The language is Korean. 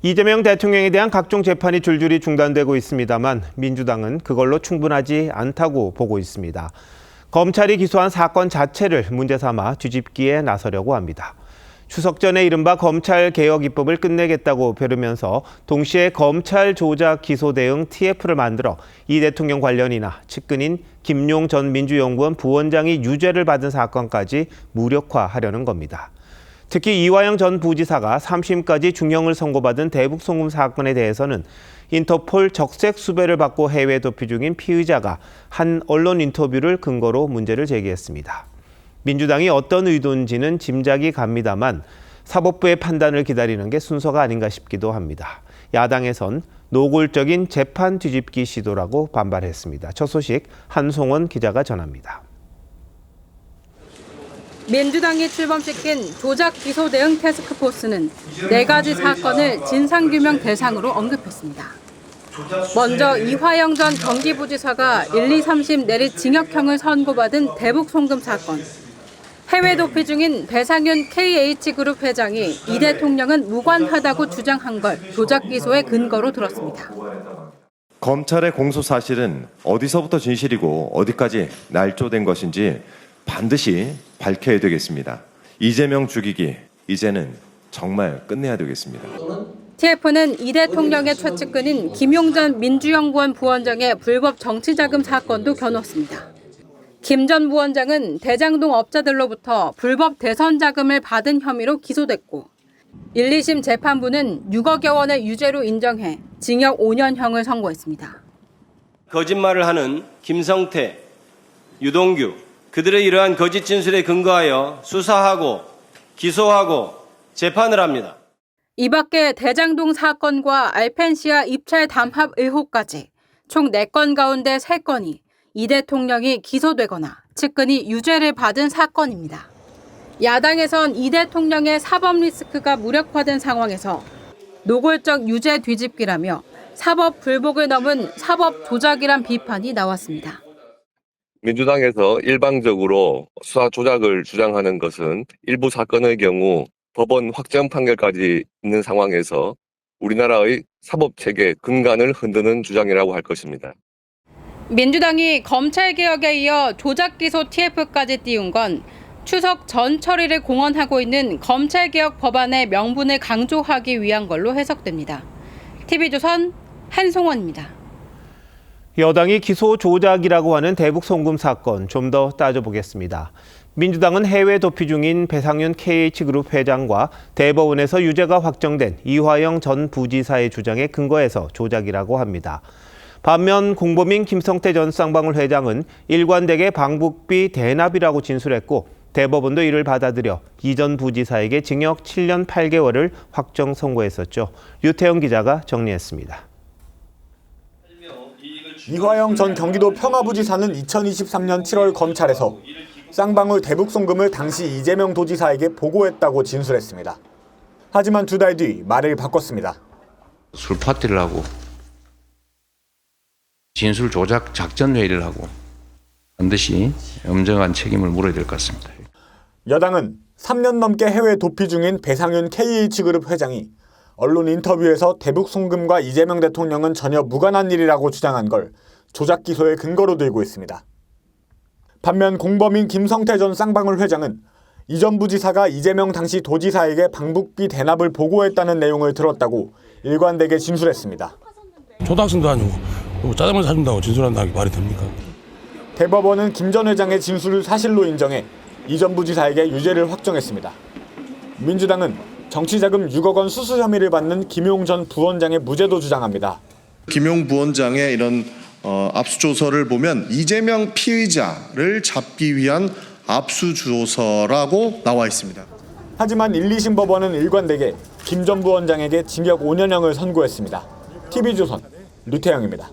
이재명 대통령에 대한 각종 재판이 줄줄이 중단되고 있습니다만 민주당은 그걸로 충분하지 않다고 보고 있습니다. 검찰이 기소한 사건 자체를 문제 삼아 뒤집기에 나서려고 합니다. 추석 전에 이른바 검찰개혁 입법을 끝내겠다고 벼르면서 동시에 검찰 조작 기소 대응 TF를 만들어 이 대통령 관련이나 측근인 김용 전 민주연구원 부원장이 유죄를 받은 사건까지 무력화하려는 겁니다. 특히 이화영 전 부지사가 3심까지 중형을 선고받은 대북송금 사건에 대해서는 인터폴 적색 수배를 받고 해외 도피 중인 피의자가 한 언론 인터뷰를 근거로 문제를 제기했습니다. 민주당이 어떤 의도인지는 짐작이 갑니다만 사법부의 판단을 기다리는 게 순서가 아닌가 싶기도 합니다. 야당에선 노골적인 재판 뒤집기 시도라고 반발했습니다. 첫 소식 한송원 기자가 전합니다. 민주당이 출범시킨 조작 기소 대응 태스크포스는 4가지 사건을 진상규명 대상으로 언급했습니다. 먼저 이화영 전 경기부지사가 1, 2, 3심 내리 징역형을 선고받은 대북송금 사건. 해외 도피 중인 배상윤 KH그룹 회장이 이 대통령은 무관하다고 주장한 걸 조작 기소의 근거로 들었습니다. 검찰의 공소 사실은 어디서부터 진실이고 어디까지 날조된 것인지 반드시 밝혀야 되겠습니다. 이재명 죽이기 이제는 정말 끝내야 되겠습니다. TF는 이 대통령의 최측근인 김용 전 민주연구원 부원장의 불법 정치자금 사건도 겨눴습니다. 김 전 부원장은 대장동 업자들로부터 불법 대선 자금을 받은 혐의로 기소됐고 1, 2심 재판부는 6억여 원의 유죄로 인정해 징역 5년형을 선고했습니다. 거짓말을 하는 김성태, 유동규, 그들의 이러한 거짓 진술에 근거하여 수사하고 기소하고 재판을 합니다. 이 밖에 대장동 사건과 알펜시아 입찰 담합 의혹까지 총 4건 가운데 3건이 이 대통령이 기소되거나 측근이 유죄를 받은 사건입니다. 야당에선 이 대통령의 사법 리스크가 무력화된 상황에서 노골적 유죄 뒤집기라며 사법 불복을 넘은 사법 조작이란 비판이 나왔습니다. 민주당에서 일방적으로 수사 조작을 주장하는 것은 일부 사건의 경우 법원 확정 판결까지 있는 상황에서 우리나라의 사법체계 근간을 흔드는 주장이라고 할 것입니다. 민주당이 검찰개혁에 이어 조작 기소 TF까지 띄운 건 추석 전 처리를 공언하고 있는 검찰개혁 법안의 명분을 강조하기 위한 걸로 해석됩니다. TV조선 한송원입니다. 여당이 기소 조작이라고 하는 대북 송금 사건 좀 더 따져보겠습니다. 민주당은 해외 도피 중인 배상윤 KH그룹 회장과 대법원에서 유죄가 확정된 이화영 전 부지사의 주장에 근거해서 조작이라고 합니다. 반면 공범인 김성태 전 쌍방울 회장은 일관되게 방북비 대납이라고 진술했고 대법원도 이를 받아들여 이 전 부지사에게 징역 7년 8개월을 확정 선고했었죠. 류태영 기자가 정리했습니다. 이화영 전 경기도 평화부지사는 2023년 7월 검찰에서 쌍방울 대북송금을 당시 이재명 도지사에게 보고했다고 진술했습니다. 하지만 2달 뒤 말을 바꿨습니다. 술 파티를 하고 진술 조작 작전 회의를 하고 반드시 엄정한 책임을 물어야 될 것 같습니다. 여당은 3년 넘게 해외 도피 중인 배상윤 KH그룹 회장이 언론 인터뷰에서 대북 송금과 이재명 대통령은 전혀 무관한 일이라고 주장한 걸 조작 기소의 근거로 들고 있습니다. 반면 공범인 김성태 전 쌍방울 회장은 이 전 부지사가 이재명 당시 도지사에게 방북비 대납을 보고했다는 내용을 들었다고 일관되게 진술했습니다. 초등학생도 아니고 짜장면 사준다고 진술한다는 게 말이 됩니까? 대법원은 김 전 회장의 진술을 사실로 인정해 이 전 부지사에게 유죄를 확정했습니다. 민주당은 정치자금 6억 원 수수 혐의를 받는 김용 전 부원장의 무죄도 주장합니다. 김용 부원장의 이런 압수조서를 보면 이재명 피의자를 잡기 위한 압수조서라고 나와 있습니다. 하지만 1, 2심 법원은 일관되게 김 전 부원장에게 징역 5년형을 선고했습니다. TV조선 류태영입니다.